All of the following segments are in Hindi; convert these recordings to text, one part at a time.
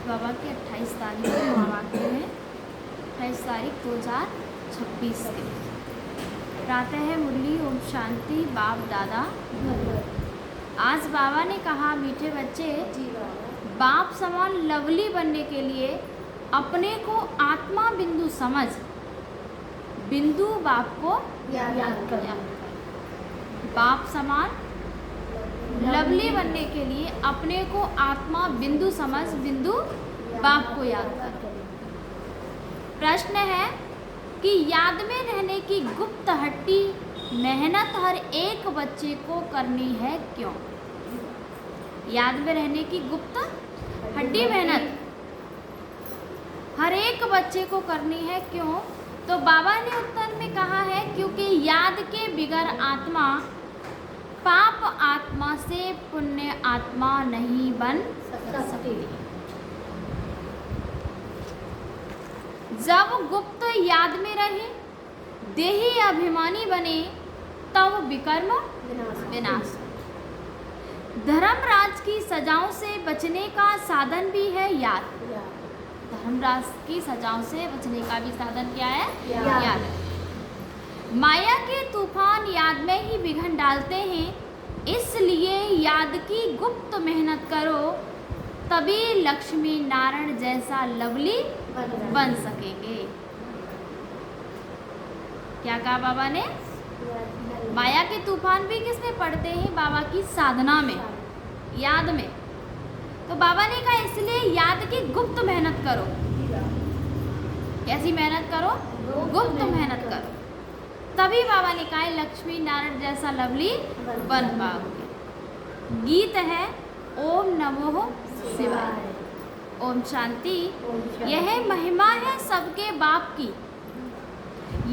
बाबा के 28 तारीख के महावाक्य में 28 तारीख 2026 के प्रातः है मुरली ओम शांति बाप दादा। आज बाबा ने कहा, मीठे बच्चे, बाप समान लवली बनने के लिए अपने को आत्मा बिंदु समझ बिंदु बाप को याद कर। बाप समान लवली बनने के लिए अपने को आत्मा बिंदु समझ बिंदु बाप को याद कर। प्रश्न है कि याद में रहने की गुप्त हट्टी मेहनत हर एक बच्चे को करनी है क्यों? याद में रहने की गुप्त हड्डी मेहनत हर एक बच्चे को करनी है क्यों? तो बाबा ने उत्तर में कहा है, क्योंकि याद के बिगर आत्मा पाप आत्मा से पुण्य आत्मा नहीं बन सकती। जब गुप्त याद में रहे, देही अभिमानी बने, तब विकर्म विनाश। धर्मराज की सजाओं से बचने का साधन भी है याद। धर्मराज की सजाओं से बचने का भी साधन क्या है? याद। माया के तूफान याद में ही विघन डालते हैं, इसलिए याद की गुप्त मेहनत करो, तभी लक्ष्मी नारायण जैसा लवली बन सकेंगे। क्या कहा बाबा ने? माया के तूफान भी किसमें पड़ते हैं? बाबा की साधना में, याद में। तो बाबा ने कहा इसलिए याद की गुप्त मेहनत करो। कैसी मेहनत करो? गुप्त मेहनत करो, तभी बाबा ने कहा लक्ष्मी नारायण जैसा लवली बन पाओगे। गीत है ओम नमो शिवाय। ओम शांति। यह महिमा है सबके बाप की।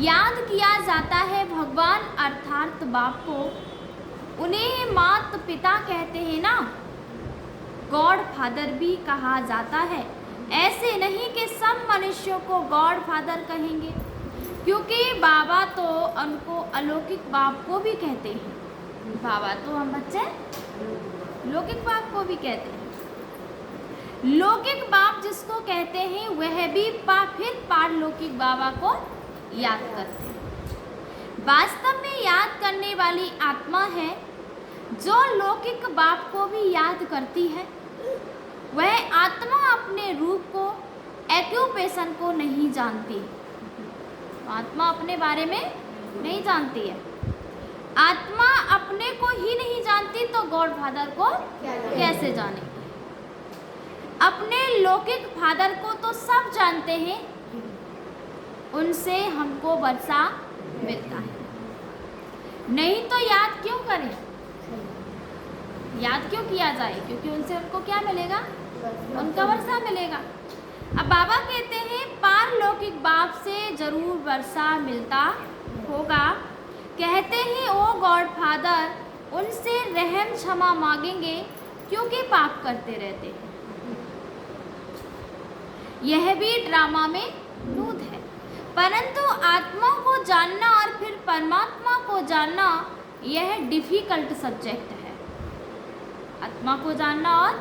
याद किया जाता है भगवान अर्थात बाप को। उन्हें माता पिता कहते हैं ना, गॉड फादर भी कहा जाता है। ऐसे नहीं कि सब मनुष्यों को गॉड फादर कहेंगे, क्योंकि बाबा तो उनको अलौकिक बाप को भी कहते हैं। बाबा तो हम बच्चे लौकिक बाप को भी कहते हैं। लौकिक बाप जिसको कहते हैं वह भी फिर पारलौकिक बाबा को याद करते हैं। वास्तव में याद करने वाली आत्मा है जो लौकिक बाप को भी याद करती है। वह आत्मा अपने रूप को, एक्यूपेशन को नहीं जानती। आत्मा अपने बारे में नहीं जानती है। आत्मा अपने को ही नहीं जानती तो गॉड फादर को कैसे जानेगी? अपने लौकिक फादर को तो सब जानते हैं, उनसे हमको वर्षा मिलता है। नहीं तो याद क्यों करें? याद क्यों किया जाए? क्योंकि उनसे उनको क्या मिलेगा? उनका वर्षा मिलेगा। अब बाबा कहते हैं पारलौकिक बाप से जरूर वर्षा मिलता होगा। कहते हैं ओ गॉड फादर, उनसे रहम क्षमा मांगेंगे क्योंकि पाप करते रहते हैं। यह भी ड्रामा में नूत है, परंतु आत्मा को जानना और फिर परमात्मा को जानना यह डिफिकल्ट सब्जेक्ट है। आत्मा को जानना और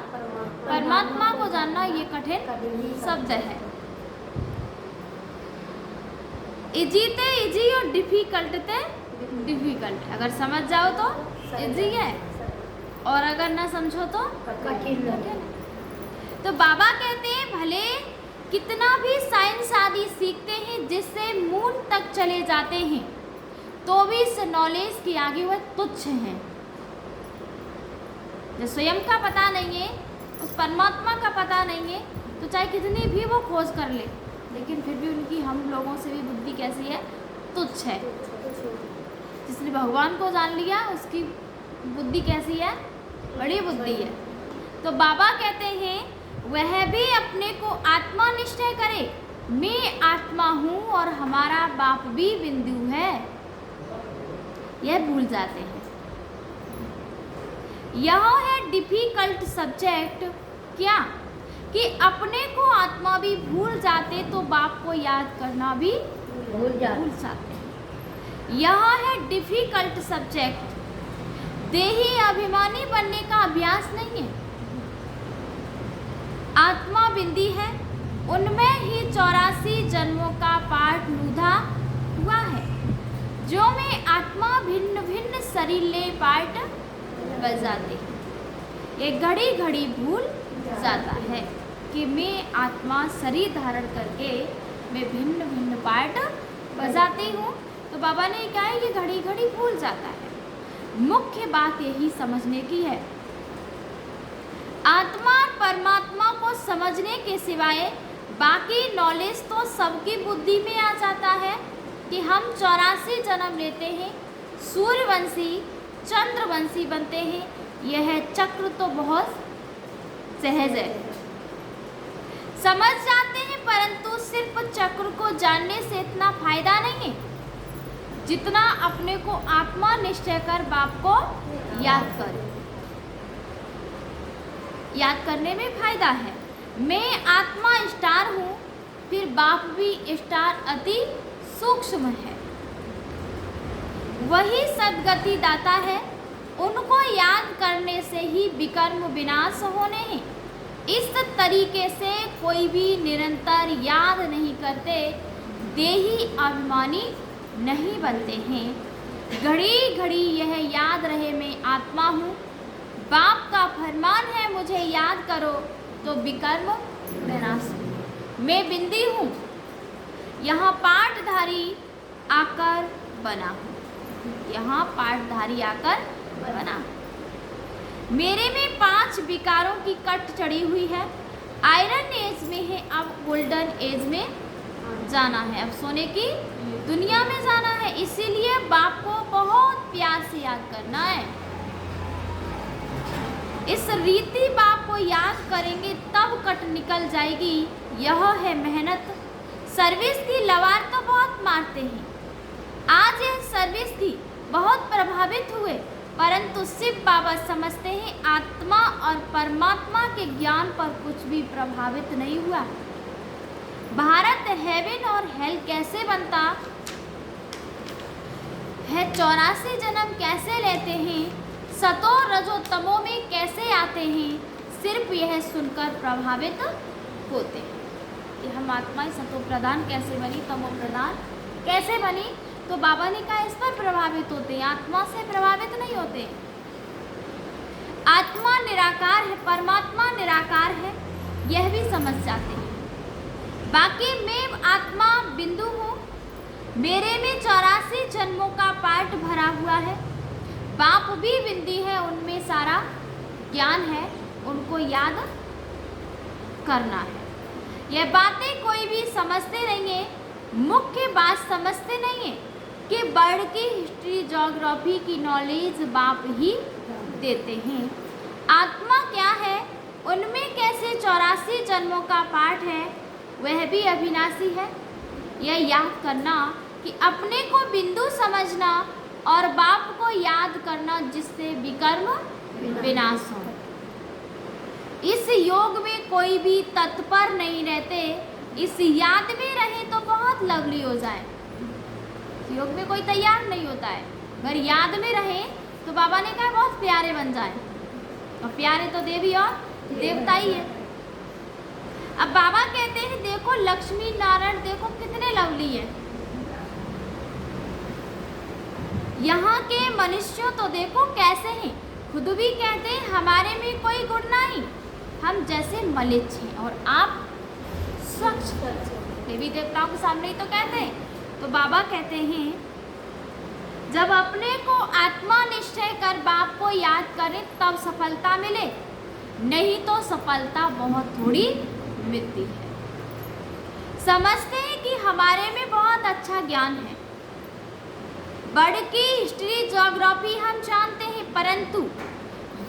परमात्मा को जानना ये कठिन शब्द है। इजी ते इजी और डिफिकल्ट ते डिफिकल्ट। अगर समझ जाओ तो इजी है और अगर ना समझो तो कठिन है। तो बाबा कहते हैं भले कितना भी साइंस आदि सीखते हैं, जिससे मून तक चले जाते हैं, तो भी इस नॉलेज के आगे वह तुच्छ हैं। जो स्वयं का पता नहीं है, उस परमात्मा का पता नहीं है, तो चाहे कितनी भी वो खोज कर ले, लेकिन फिर भी उनकी हम लोगों से भी बुद्धि कैसी है? तुच्छ है। जिसने भगवान को जान लिया उसकी बुद्धि कैसी है? बड़ी बुद्धि है। तो बाबा कहते हैं वह भी अपने को आत्मा निश्चय करे, मैं आत्मा हूँ और हमारा बाप भी बिंदु है, यह भूल जाते हैं। यह है डिफिकल्ट सब्जेक्ट। क्या कि अपने को आत्मा भी भूल जाते तो बाप को याद करना भी भूल जाते हैं। यह है डिफिकल्ट सब्जेक्ट। देही अभिमानी बनने का अभ्यास नहीं है। आत्मा बिंदी है, उनमें ही 84 जन्मों का पाठ लूधा हुआ है। जो में आत्मा भिन्न भिन्न शरीरे पाठ बजाते हैं। ये घड़ी घड़ी भूल जाता है कि मैं आत्मा शरीर धारण करके मैं भिन्न भिन्न पाठ बजाती हूँ। तो बाबा ने कहा ये घड़ी घड़ी भूल जाता है। मुख्य बात यही समझने की है, आत्मा और परमात्मा को समझने के सिवाय बाकी नॉलेज तो सबकी बुद्धि में आ जाता है कि हम 84 जन्म लेते हैं, सूर्यवंशी चंद्रवंशी बनते हैं। यह चक्र तो बहुत सहज है, समझ जाते हैं, परंतु सिर्फ चक्र को जानने से इतना फायदा नहीं है जितना अपने को आत्मा निश्चय कर बाप को याद करें। याद करने में फायदा है। मैं आत्मा स्टार हूँ, फिर बाप भी स्टार अति सूक्ष्म है, वही सदगति दाता है। उनको याद करने से ही विकर्म विनाश होने हैं। इस तरीके से कोई भी निरंतर याद नहीं करते, देही अभिमानी नहीं बनते हैं। घड़ी घड़ी यह याद रहे मैं आत्मा हूँ, बाप का फरमान है मुझे याद करो, तो विकर्म विनाश। मैं बिंदी हूँ, यहाँ पाठधारी आकर बना हूँ, यहाँ पाठधारी आकर बना। मेरे में 5 विकारों की कट चढ़ी हुई है। आयरन एज में है, अब गोल्डन एज में जाना है, अब सोने की दुनिया में जाना है। इसीलिए बाप को बहुत प्यार से याद करना है। इस रीति बाप को याद करेंगे तब कट निकल जाएगी। यह है मेहनत। सर्विस की लवार तो बहुत मारते हैं, आज यह सर्विस थी, बहुत प्रभावित हुए, परंतु शिव बाबा समझते हैं आत्मा और परमात्मा के ज्ञान पर कुछ भी प्रभावित नहीं हुआ। भारत हेवन और हेल कैसे बनता है, 84 जन्म कैसे लेते हैं, सतो रजो तमो में कैसे आते हैं, सिर्फ यह सुनकर प्रभावित होते हैं कि हम आत्मा सतो प्रधान कैसे बनी, तमो प्रधान कैसे बनी। तो बाबा ने कहा इस पर प्रभावित होते हैं, आत्मा से प्रभावित नहीं होते। आत्मा निराकार है, परमात्मा निराकार है, यह भी समझ जाते हैं। बाकी मैं आत्मा बिंदु हूँ, मेरे में 84 जन्मों का पाठ भरा हुआ है। बाप भी बिंदी है, उनमें सारा ज्ञान है, उनको याद करना है। यह बातें कोई भी समझते नहीं है। मुख्य बात समझते नहीं है कि वर्ल्ड की हिस्ट्री ज्योग्राफी की नॉलेज बाप ही देते हैं। आत्मा क्या है, उनमें कैसे 84 जन्मों का पाठ है, वह भी अविनाशी है। यह याद करना कि अपने को बिंदु समझना और बाप को याद करना, जिससे विकर्म विनाश हो। इस योग में कोई भी तत्पर नहीं रहते, इस याद में रहे तो बहुत लवली हो जाए। योग में कोई तैयार नहीं होता है, अगर याद में रहे तो बाबा ने कहा बहुत प्यारे बन जाए, और प्यारे तो देवी और देवता ही है। अब बाबा कहते हैं देखो लक्ष्मी नारायण देखो कितने लवली है, यहाँ के मनुष्यों तो देखो कैसे हैं। खुद भी कहते हैं हमारे में कोई गुण नहीं, हम जैसे मलिच्छ हैं और आप स्वच्छ। देवी देवताओं के सामने ही तो कहते हैं। तो बाबा कहते हैं जब अपने को आत्मा निश्चय कर बाप को याद करें तब सफलता मिले, नहीं तो सफलता बहुत थोड़ी मिलती है। समझते हैं कि हमारे में बहुत अच्छा ज्ञान है, वर्ल्ड की हिस्ट्री ज्योग्राफी हम जानते हैं, परंतु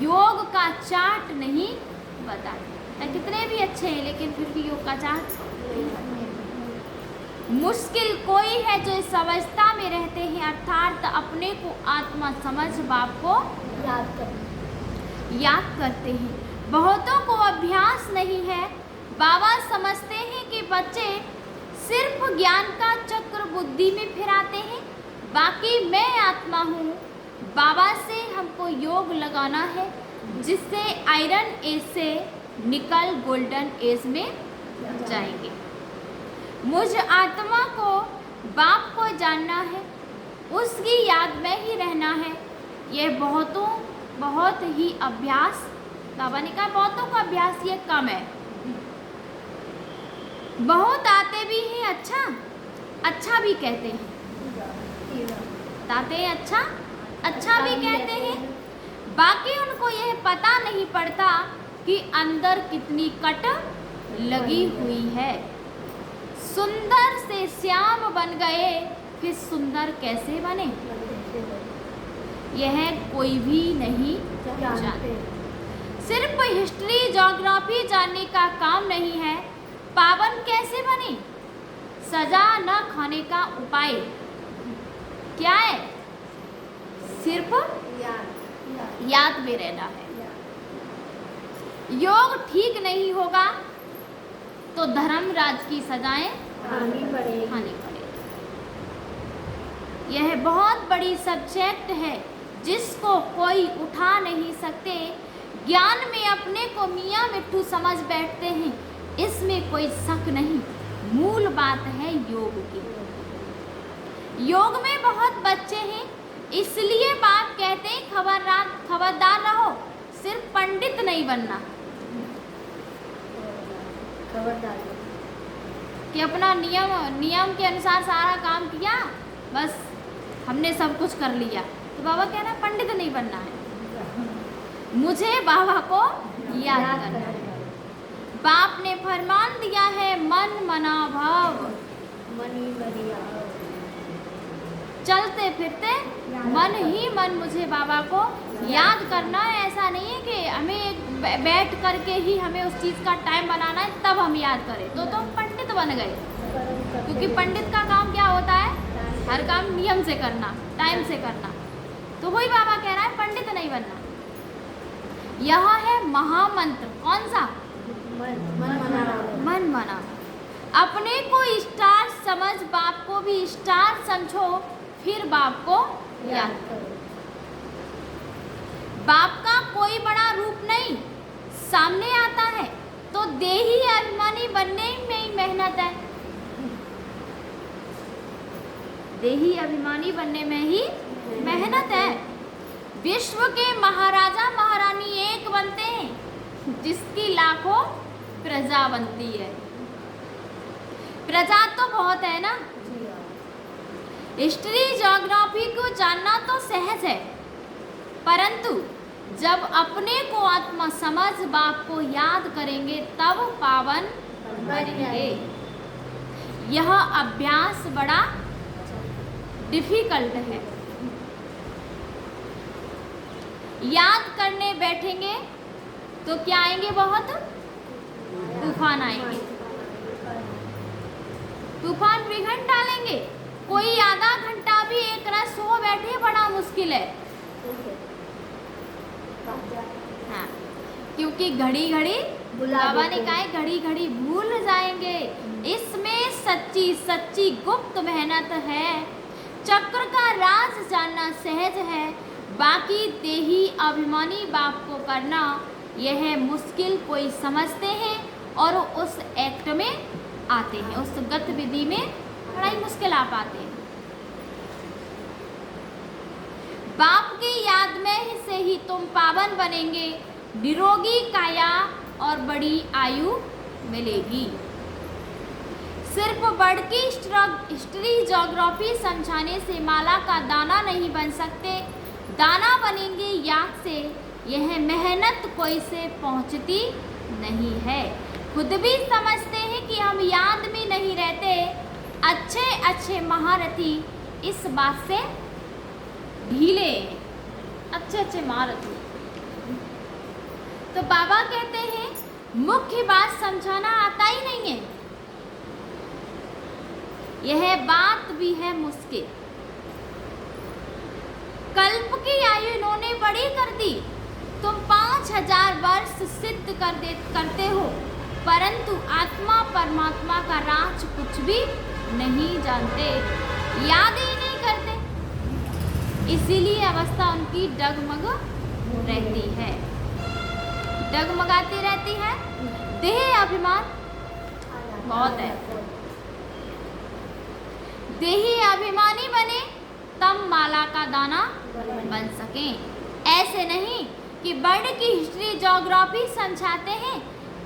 योग का चार्ट नहीं बताते। कितने भी अच्छे हैं लेकिन फिर भी योग का चार्ट नहीं बताते। मुश्किल कोई है जो इस अवस्था में रहते हैं, अर्थात अपने को आत्मा समझ बाप को याद करते हैं। बहुतों को अभ्यास नहीं है। बाबा समझते हैं कि बच्चे सिर्फ ज्ञान का चक्र बुद्धि में फिराते हैं, बाकी मैं आत्मा हूँ। बाबा से हमको योग लगाना है जिससे आयरन एज से निकल गोल्डन एज में जाएंगे। मुझ आत्मा को बाप को जानना है, उसकी याद में ही रहना है। यह बहुत ही अभ्यास, बाबा ने कहा बहुतों का अभ्यास ये कम है। बहुत आते भी हैं, अच्छा भी कहते हैं, ताते अच्छा भी कहते हैं, बाकी उनको यह पता नहीं पड़ता कि अंदर कितनी कट लगी हुई है। सुंदर से श्याम बन गए, फिर सुंदर कैसे बने यह कोई भी नहीं जानते। सिर्फ हिस्ट्री ज्योग्राफी जानने का काम नहीं है। पावन कैसे बने, सजा न खाने का उपाय क्या है? सिर्फ याद में रहना है। योग ठीक नहीं होगा तो धर्मराज की सजाएं खानी पड़ेगी। यह बहुत बड़ी सब्जेक्ट है जिसको कोई उठा नहीं सकते। ज्ञान में अपने को मियाँ मिट्ठू समझ बैठते हैं, इसमें कोई शक नहीं। मूल बात है योग की। योग में बहुत बच्चे हैं, इसलिए बाप कहते हैं खबरदार रहो, सिर्फ पंडित नहीं बनना। कि अपना नियम के अनुसार सारा काम किया, बस हमने सब कुछ कर लिया, तो बाबा कह रहा है पंडित नहीं बनना है, मुझे बाबा को याद करना है। बाप ने फरमान दिया है मन मना भाव, चलते फिरते मन ही मन मुझे बाबा को याद करना है। ऐसा नहीं है कि हमें बैठ करके ही हमें उस चीज़ का टाइम बनाना है तब हम याद करें, तो हम पंडित बन गए। क्योंकि पंडित का काम क्या होता है? हर काम नियम से करना, टाइम से करना। तो वही बाबा कह रहा है पंडित नहीं बनना। यह है महामंत्र, कौन सा? मन मना। अपने को स्टार समझ, बाप को भी स्टार समझो, फिर बाप को याद करो। बाप का कोई बड़ा रूप नहीं सामने आता है, तो देही अभिमानी बनने में ही मेहनत है। देही अभिमानी बनने में ही मेहनत है। विश्व के महाराजा महारानी एक बनते हैं, जिसकी लाखों प्रजा बनती है। प्रजा तो बहुत है ना। हिस्ट्री ज्योग्राफी को जानना तो सहज है, परंतु जब अपने को आत्मा समझ बाप को याद करेंगे तब पावन बनेंगे। यह अभ्यास बड़ा डिफिकल्ट है। याद करने बैठेंगे तो क्या आएंगे? बहुत तूफान आएंगे, तूफान बिघड़ डालेंगे। कोई आधा घंटा भी एक रात सो बैठे बड़ा मुश्किल है। हाँ, क्योंकि घड़ी घड़ी बाबा ने कहा है घड़ी घड़ी भूल जाएंगे। इसमें सच्ची सच्ची गुप्त मेहनत है। चक्र का राज जानना सहज है, बाकी देही अभिमानी बाप को करना यह मुश्किल कोई समझते हैं और उस एक्ट में आते हैं, उस गतिविधि में बड़ा ही मुश्किल आ पाते हैं। बाप की याद में से ही तुम पावन बनेंगे, निरोगी काया और बड़ी आयु मिलेगी। सिर्फ बढ़ की हिस्ट्री ज्योग्राफी समझाने से माला का दाना नहीं बन सकते। दाना बनेंगे याद से। यह मेहनत कोई से पहुंचती नहीं है। खुद भी समझते हैं कि हम याद में नहीं रहते। अच्छे अच्छे महारथी इस बात से ढीले, अच्छे अच्छे महारथी। तो बाबा कहते हैं मुख्य बात समझाना आता ही नहीं है। यह बात भी है मुश्किल। कल्प की आयु इन्होंने बड़ी कर दी। तुम 5000 वर्ष सिद्ध करते हो, परंतु आत्मा परमात्मा का राज कुछ भी नहीं जानते, याद ही नहीं करते। इसीलिए अवस्था उनकी डगमग रहती है। डगमगाती रहती है। देह अभिमान बहुत है। देही अभिमानी बने तब माला का दाना बन सके। ऐसे नहीं कि वर्ल्ड की हिस्ट्री ज्योग्राफी समझाते हैं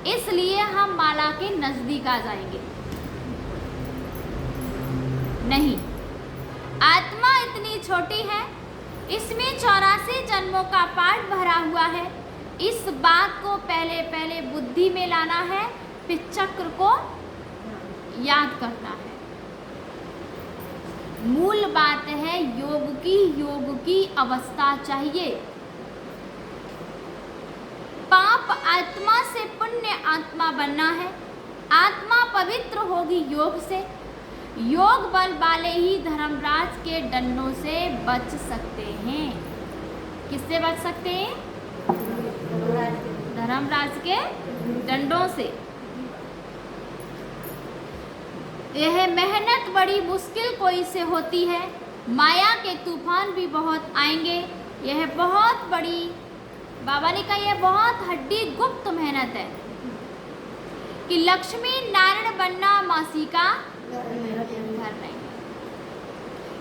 इसलिए हम माला के नजदीक आ जाएंगे। नहीं, आत्मा इतनी छोटी है, इसमें 84 जन्मों का पाठ भरा हुआ है। इस बात को पहले पहले बुद्धि में लाना है, फिर चक्र को याद करना है। मूल बात है योग की अवस्था चाहिए। पाप आत्मा से पुण्य आत्मा बनना है। आत्मा पवित्र होगी योग से। योग बल वाले ही धर्मराज के दंडों से बच सकते हैं। किससे बच सकते हैं? धर्मराज के दंडों से। यह मेहनत बड़ी मुश्किल कोई से होती है। माया के तूफान भी बहुत आएंगे। यह बहुत बड़ी, बाबा ने कहा, यह बहुत हड्डी गुप्त मेहनत है कि लक्ष्मी नारायण बनना मासी का घर नहीं।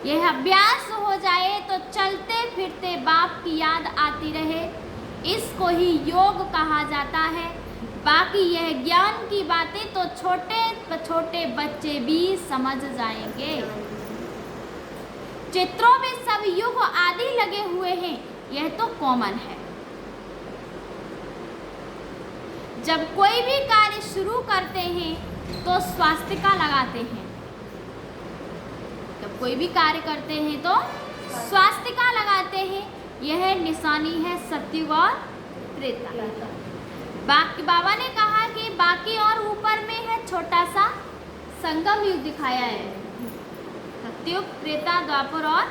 यह अभ्यास हो जाए तो चलते फिरते बाप की याद आती रहे, इसको ही योग कहा जाता है। बाकी यह ज्ञान की बातें तो छोटे छोटे बच्चे भी समझ जाएंगे। चित्रों में सब युग आदि लगे हुए हैं, यह तो कॉमन है। जब कोई भी कार्य शुरू करते हैं तो स्वास्तिका लगाते हैं। जब कोई भी कार्य करते हैं तो स्वास्तिका लगाते हैं। यह निशानी है सत्युग और त्रेता। बाकी बाबा ने कहा कि बाकी और ऊपर में है छोटा सा संगम युग दिखाया है। सत्युग, त्रेता, द्वापर और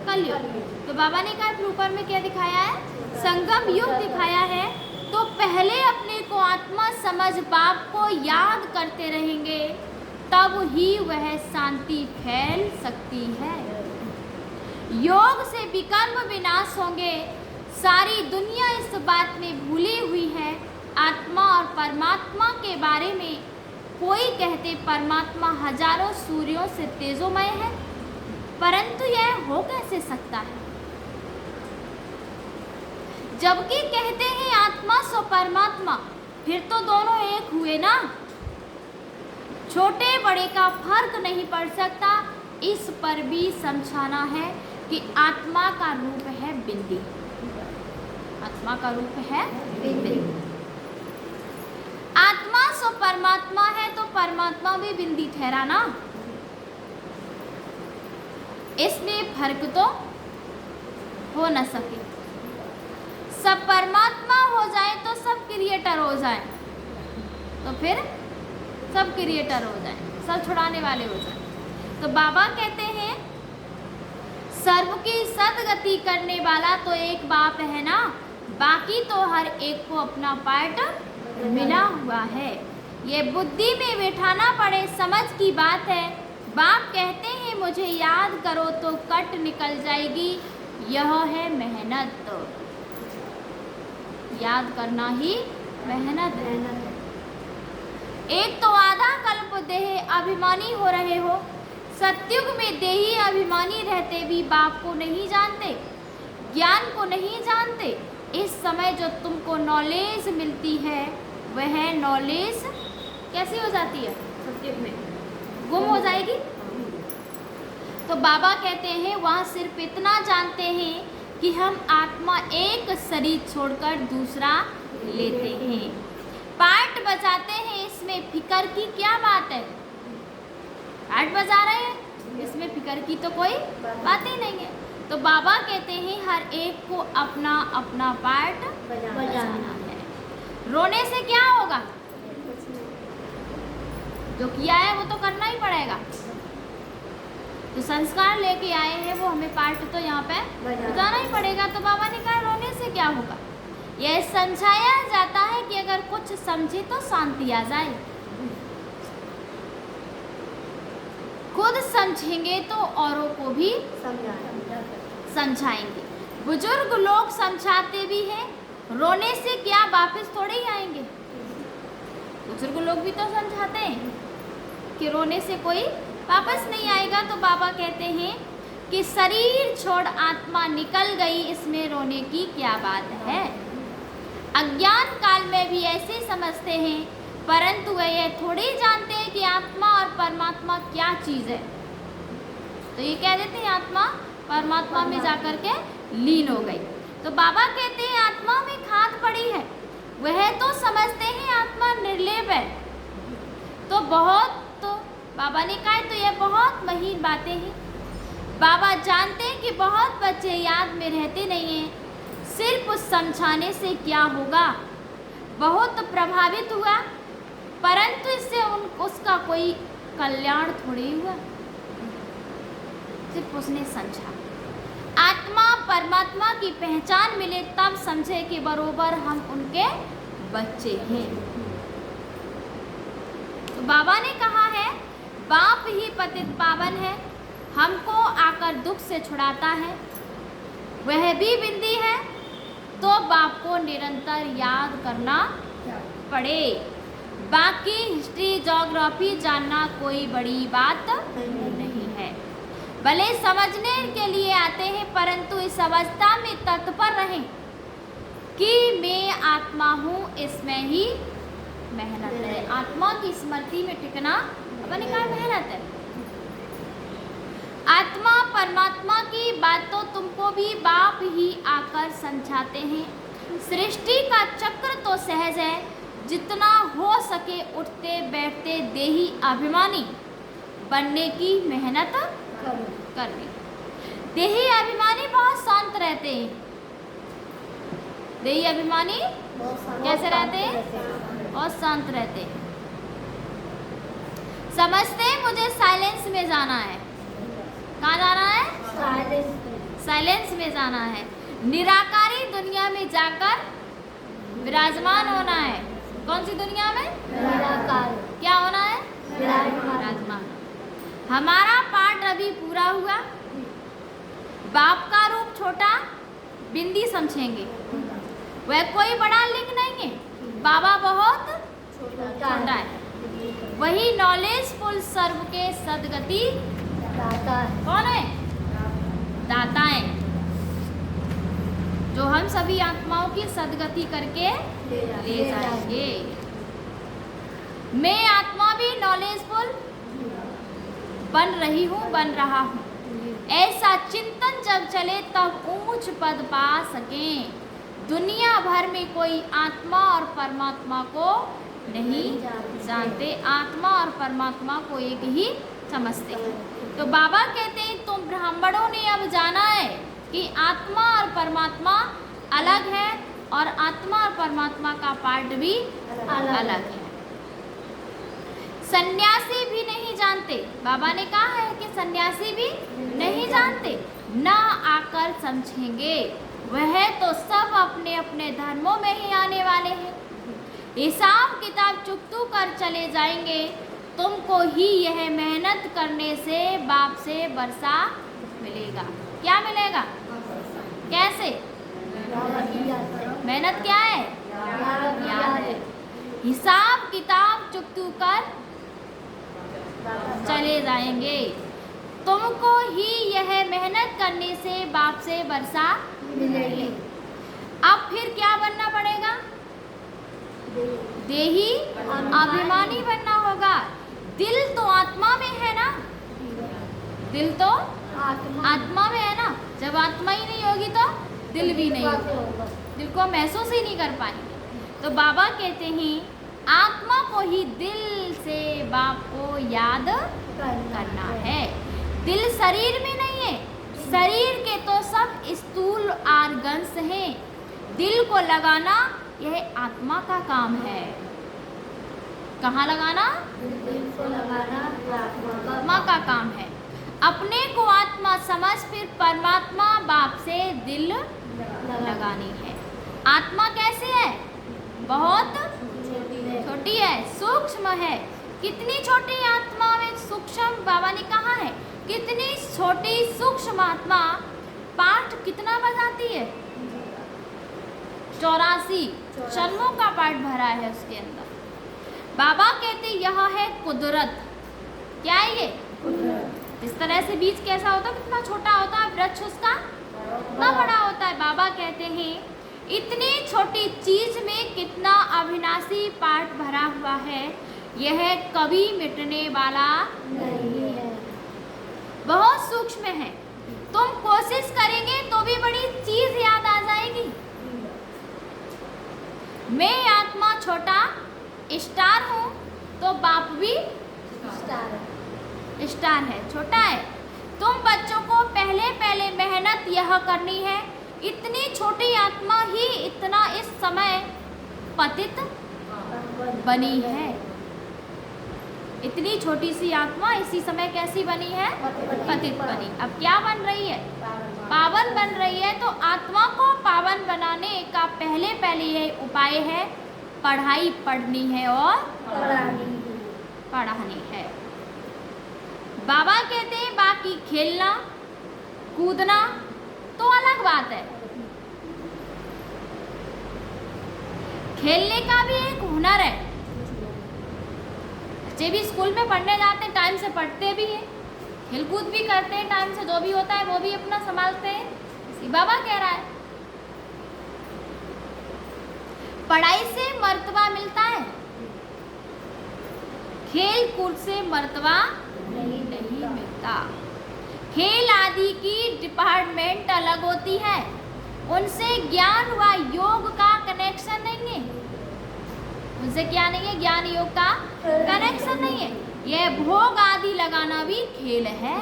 कलयुग। तो बाबा ने कहा फिर ऊपर में क्या दिखाया है? संगम युग दिखाया है। तो पहले अपने को आत्मा समझ बाप को याद करते रहेंगे, तब ही वह शांति फैल सकती है। योग से विकर्म विनाश होंगे। सारी दुनिया इस बात में भूली हुई है। आत्मा और परमात्मा के बारे में कोई कहते परमात्मा हजारों सूर्यों से तेजोमय है, परंतु यह हो कैसे सकता है? जबकि कहते हैं आत्मा सो परमात्मा, फिर तो दोनों एक हुए ना। छोटे बड़े का फर्क नहीं पड़ सकता। इस पर भी समझाना है कि आत्मा का रूप है बिंदी। आत्मा का रूप है बिंदी। आत्मा सो परमात्मा है तो परमात्मा भी बिंदी ठहरा ना। इसमें फर्क तो हो न सके। सब परमात्मा हो जाए तो सब क्रिएटर हो जाए, तो फिर सब क्रिएटर हो जाए, सब छुड़ाने वाले हो जाए। तो बाबा कहते हैं सर्व की सदगति करने वाला तो एक बाप है ना, बाकी तो हर एक को अपना पार्ट मिला हुआ है। ये बुद्धि में बिठाना पड़े, समझ की बात है। बाप कहते हैं मुझे याद करो तो कट निकल जाएगी, यह है मेहनत। याद करना ही मेहनत है। एक तो आधा कल्प देह अभिमानी हो रहे हो। सत्युग में देही अभिमानी रहते भी बाप को नहीं जानते, ज्ञान को नहीं जानते। इस समय जो तुमको नॉलेज मिलती है वह नॉलेज कैसी हो जाती है? सत्युग में गुम हो जाएगी। तो बाबा कहते हैं वहाँ सिर्फ इतना जानते हैं कि हम आत्मा एक शरीर छोड़कर दूसरा लेते हैं। पार्ट बजाते हैं, इसमें फिकर की क्या बात है? पार्ट बजा रहे हैं, इसमें फिकर की तो कोई बात ही नहीं है। तो बाबा कहते हैं हर एक को अपना अपना पार्ट बजाना है। रोने से क्या होगा? जो किया है वो तो करना ही पड़ेगा। जो संस्कार लेके आए हैं वो हमें पार्ट तो यहाँ पे बजाना ही पड़ेगा। तो बाबा ने कहा रोने से क्या होगा? यह समझाया जाता है कि अगर कुछ समझे तो शांति आ जाए। खुद समझेंगे तो औरों को भी समझाएंगे। बुजुर्ग लोग समझाते भी हैं, रोने से क्या वापस थोड़े ही आएंगे। बुजुर्ग लोग भी तो समझाते हैं कि रोने से कोई वापस नहीं आएगा। तो बाबा कहते हैं कि शरीर छोड़ आत्मा निकल गई, इसमें रोने की क्या बात है। अज्ञान काल में भी ऐसे समझते हैं, परंतु वे यह थोड़े ही जानते हैं कि आत्मा और परमात्मा क्या चीज़ है। तो ये कह देते हैं आत्मा परमात्मा में जाकर के लीन हो गई। तो बाबा कहते हैं आत्मा में खाद पड़ी है, वह तो समझते हैं आत्मा निर्लेप है। तो बाबा ने कहा तो यह बहुत महीन बातें हैं। बाबा जानते हैं कि बहुत बच्चे याद में रहते नहीं हैं, सिर्फ उस समझाने से क्या होगा। बहुत प्रभावित हुआ, परंतु इससे उसका कोई कल्याण थोड़ी हुआ, सिर्फ उसने समझा। आत्मा परमात्मा की पहचान मिले तब समझे कि बरोबर हम उनके बच्चे हैं। तो बाबा ने कहा है बाप ही पतित पावन है, हमको आकर दुख से छुड़ाता है। वह भी बिंदी है तो बाप को निरंतर याद करना पड़े। बाकी हिस्ट्री ज्योग्राफी जानना कोई बड़ी बात नहीं है। भले समझने के लिए आते हैं, परंतु इस अवस्था में तत्पर रहें कि मैं आत्मा हूँ, इसमें ही मेहनत है। आत्मा की स्मृति में टिकना अपने का मेहनत है। आत्मा परमात्मा की बात तो तुमको भी बाप ही आकर समझाते हैं। सृष्टि का चक्र तो सहज है, जितना हो सके उठते बैठते देही अभिमानी बनने की मेहनत करनी। देही अभिमानी बहुत शांत रहते हैं। देही अभिमानी कैसे रहते हैं? और शांत रहते हैं। समझते हैं मुझे साइलेंस में जाना है। कहाँ जाना है? साइलेंस में जाना है। निराकारी दुनिया में जाकर विराजमान होना है। कौन सी दुनिया में? निराकार। क्या होना है? विराजमान। हमारा पाठ अभी पूरा हुआ। बाप का रूप छोटा बिंदी समझेंगे, वह कोई बड़ा लिंग नहीं है। बाबा बहुत छोटा है। वही नॉलेजफुल सर्व के सदगति दाता है। कौन है? दाता है, जो हम सभी आत्माओं की सदगति करके ले जाएंगे। मैं आत्मा भी नॉलेजफुल बन रही हूँ, बन रहा हूँ। ऐसा चिंतन जब चले तब ऊंच पद पा सकें। दुनिया भर में कोई आत्मा और परमात्मा को नहीं जानते, आत्मा और परमात्मा को एक ही समझते हैं। तो बाबा कहते हैं तुम ब्राह्मणों ने अब जाना है कि आत्मा और परमात्मा अलग है, और आत्मा और परमात्मा का पार्ट भी अलग है। सन्यासी भी नहीं जानते। बाबा ने कहा है कि सन्यासी भी नहीं जानते, ना आकर समझेंगे। वह तो सब अपने अपने धर्मों में ही आने वाले हैं। हिसाब किताब चुकतू कर चले जाएंगे। तुमको ही यह मेहनत करने से बाप से वर्षा मिलेगा। क्या मिलेगा? कैसे? मेहनत क्या है? याद है। हिसाब किताब चुकतू कर चले जाएंगे। तुमको ही यह मेहनत करने से बाप से वर्षा मिलेगी। अब फिर क्या बनना पड़ेगा? देही अभिमानी बनना होगा। दिल तो आत्मा में है ना, दिल तो आत्मा में है ना। जब आत्मा ही नहीं होगी तो दिल भी नहीं होगा, दिल को महसूस ही नहीं कर पाएंगे। तो बाबा कहते हैं आत्मा को ही दिल से बाप को याद करना है। दिल शरीर में नहीं है, शरीर के तो सब स्थूल ऑर्गन्स हैं। दिल को लगाना यह आत्मा का काम है। कहाँ लगाना? दिल को लगाना आत्मा का काम है। अपने को आत्मा समझ फिर परमात्मा बाप से दिल लगानी है। आत्मा कैसे है? बहुत छोटी है, सूक्ष्म है। कितनी छोटी आत्मा में सूक्ष्म, बाबा ने कहा है कितनी छोटी सूक्ष्म आत्मा पाठ कितना बजाती है। 84 जन्मों का पाठ भरा है उसके अंदर। बाबा कहते यह है कुदरत। क्या है ये? इस तरह से बीज कैसा होता है, कितना छोटा होता है, वृक्ष उसका कितना बड़ा होता है। बाबा कहते हैं इतनी छोटी चीज में कितना अविनाशी पाठ भरा हुआ है, यह कभी मिटने वाला नहीं है, बहुत सूक्ष्म है। तुम कोशिश करेंगे तो भी बड़ी चीज याद आ जाएगी। मैं आत्मा छोटा स्टार हूँ तो बाप भी स्टार है, छोटा है। तुम बच्चों को पहले पहले मेहनत यह करनी है। इतनी छोटी आत्मा ही इतना इस समय पतित बनी है। इतनी छोटी सी आत्मा इसी समय कैसी बनी है? पतित बनी। अब क्या बन रही है? पावन बन रही है। तो आत्मा को पावन बनाने का पहले पहले ये उपाय है, पढ़ाई पढ़नी है और पढ़ानी है। बाबा कहते हैं बाकी खेलना कूदना तो अलग बात है, खेलने का भी एक हुनर है। बच्चे भी स्कूल में पढ़ने जाते हैं, टाइम से पढ़ते भी हैं, खेलकूद भी करते हैं टाइम से, जो भी होता है वो भी अपना संभालते हैं। इसी बाबा कह रहा है पढ़ाई से मर्तबा मिलता है, खेल कूद से मर्तबा नहीं मिलता। खेल आदि की डिपार्टमेंट अलग होती है, उनसे ज्ञान व योग का कनेक्शन नहीं है। उनसे क्या नहीं है? ज्ञान योग का कनेक्शन नहीं है। यह भोग आदि लगाना भी खेल है।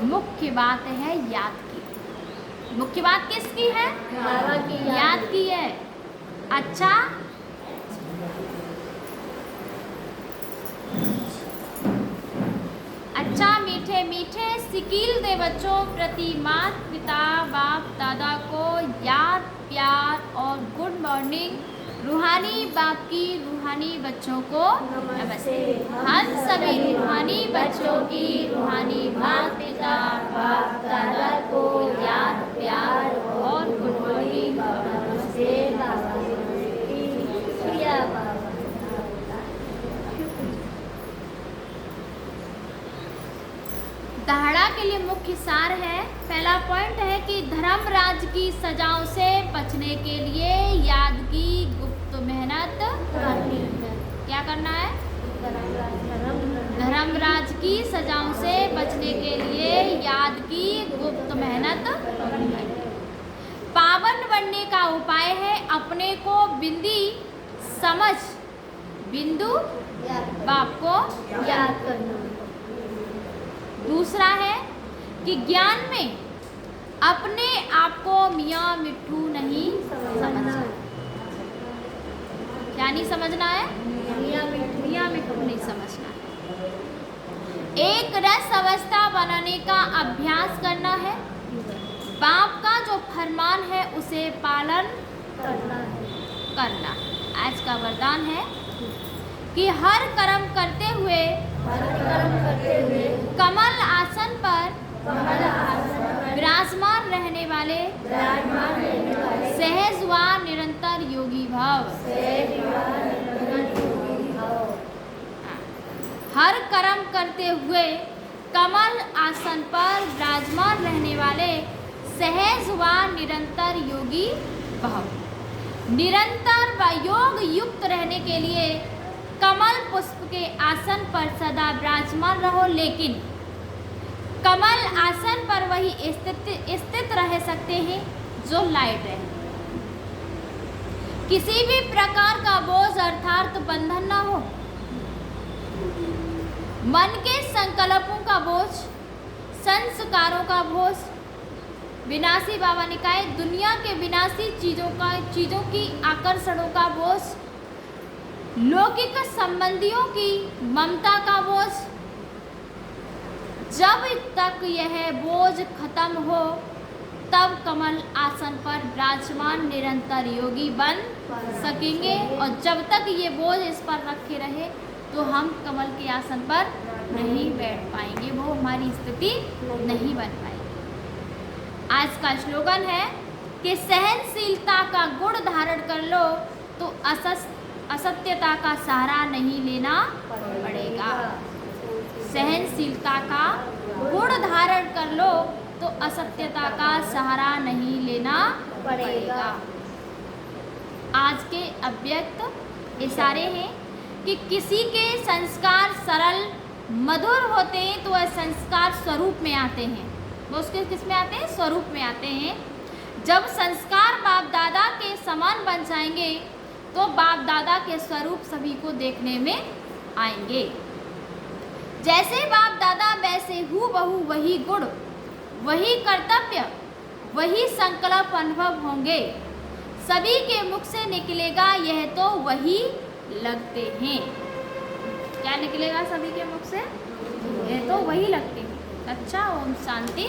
मुख्य बात है याद की। मुख्य बात किसकी है? याद की है। अच्छा अच्छा मीठे मीठे सिकील दे बच्चों प्रति माता पिता बाप दादा को याद प्यार और गुड मॉर्निंग। रूहानी बाप की रूहानी बच्चों को नमस्ते। हम सभी रूहानी बच्चों की रूहानी माता पिता बाप दादा को याद प्यार और गुड मॉर्निंग नमस्ते। दहाड़ा के लिए मुख्य सार है। पहला पॉइंट है कि धर्मराज की सजाओं से बचने के लिए याद की गुप्त मेहनत करनी है। क्या करना है? धर्मराज की सजाओं से बचने के लिए याद की गुप्त मेहनत करनी है। पावन बनने का उपाय है अपने को बिंदी समझ बिंदु बाप को याद करना। दूसरा है कि ज्ञान में अपने आप को मियाँ मिट्ठू नहीं समझना। क्या नहीं समझना है? मियाँ मिट्ठू नहीं समझना। एक रस अवस्था बनाने का अभ्यास करना है। बाप का जो फरमान है उसे पालन करना। आज का वरदान है कि हर कर्म करते हुए कमल आसन पर विराजमान रहने वाले सहज व निरंतर योगी भाव। हर कर्म करते हुए कमल आसन पर विराजमान रहने वाले सहज व निरंतर योगी भाव। निरंतर व योग युक्त रहने के लिए कमल पुष्प के आसन पर सदा विराजमान रहो, लेकिन कमल आसन पर वही स्थित रह सकते हैं जो लाइट है। किसी भी प्रकार का बोझ अर्थात बंधन ना हो। मन के संकल्पों का बोझ, संस्कारों का बोझ, विनाशी बाबा ने कहा दुनिया के विनाशी चीजों की आकर्षणों का बोझ, लौकिक संबंधियों की ममता का बोझ। जब तक यह बोझ खत्म हो तब कमल आसन पर विराजमान निरंतर योगी बन सकेंगे, और जब तक ये बोझ इस पर रखे रहे तो हम कमल के आसन पर नहीं बैठ पाएंगे, वो हमारी स्थिति नहीं बन पाएगी। आज का स्लोगन है कि सहनशीलता का गुण धारण कर लो तो असत्यता का सहारा नहीं लेना पड़ेगा। सहनशीलता का गुण धारण कर लो तो असत्यता का सहारा नहीं लेना पड़ेगा। आज के अव्यक्त इशारे हैं कि किसी के संस्कार सरल मधुर होते हैं तो वह संस्कार स्वरूप में आते हैं। वो उसके किस में आते हैं? स्वरूप में आते हैं। जब संस्कार बाप दादा के समान बन जाएंगे तो बाप दादा के स्वरूप सभी को देखने में आएंगे। जैसे बाप दादा वैसे हूबहू वही गुण, वही कर्तव्य, वही संकल्प अनुभव होंगे। सभी के मुख से निकलेगा यह तो वही लगते हैं। क्या निकलेगा सभी के मुख से? यह तो वही लगते हैं। अच्छा, ओम शांति।